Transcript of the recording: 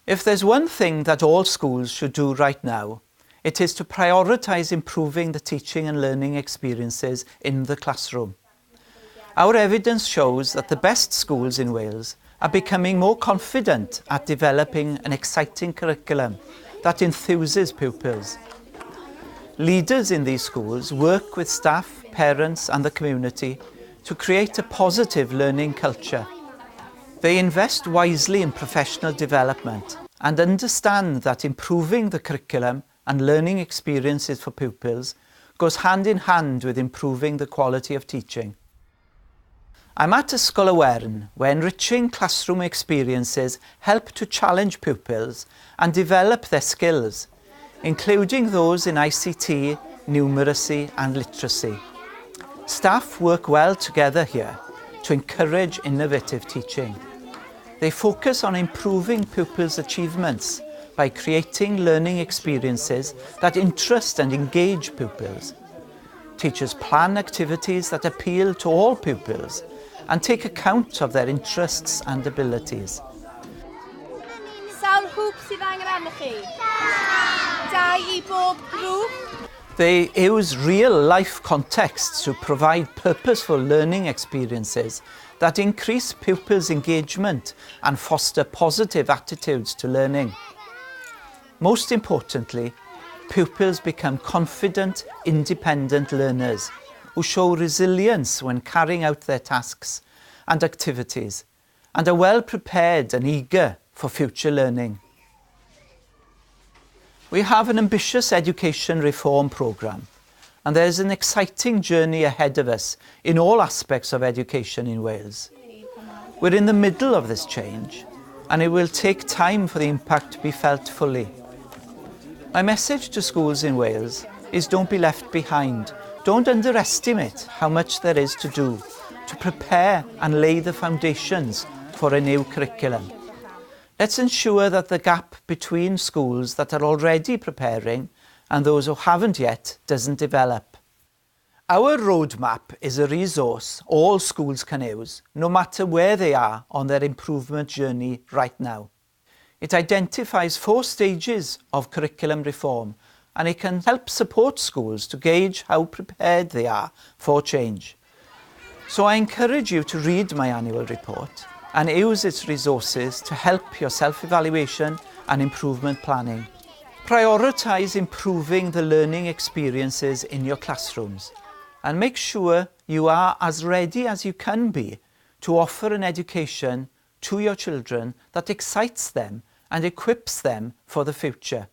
If there's one thing that all schools should do right now, it is to prioritise improving the teaching and learning experiences in the classroom. Our evidence shows that the best schools in Wales are becoming more confident at developing an exciting curriculum that enthuses pupils. Leaders in these schools work with staff, parents and the community to create a positive learning culture. They invest wisely in professional development and understand that improving the curriculum and learning experiences for pupils goes hand in hand with improving the quality of teaching. I'm at Ysgol y Wern, where enriching classroom experiences help to challenge pupils and develop their skills, including those in ICT, numeracy and literacy. Staff work well together here to encourage innovative teaching. They focus on improving pupils' achievements by creating learning experiences that interest and engage pupils. Teachers plan activities that appeal to all pupils and take account of their interests and abilities. Sawl hwp sydd angen arnoch chi? Dau I bob grŵp? They use real-life contexts to provide purposeful learning experiences that increase pupils' engagement and foster positive attitudes to learning. Most importantly, pupils become confident, independent learners who show resilience when carrying out their tasks and activities and are well prepared and eager for future learning. We have an ambitious education reform programme, and there's an exciting journey ahead of us in all aspects of education in Wales. We're in the middle of this change, and it will take time for the impact to be felt fully. My message to schools in Wales is don't be left behind. Don't underestimate how much there is to do to prepare and lay the foundations for a new curriculum. Let's ensure that the gap between schools that are already preparing and those who haven't yet doesn't develop. Our roadmap is a resource all schools can use, no matter where they are on their improvement journey right now. It identifies 4 stages of curriculum reform, and it can help support schools to gauge how prepared they are for change. So I encourage you to read my annual report and use its resources to help your self-evaluation and improvement planning. Prioritise improving the learning experiences in your classrooms and make sure you are as ready as you can be to offer an education to your children that excites them and equips them for the future.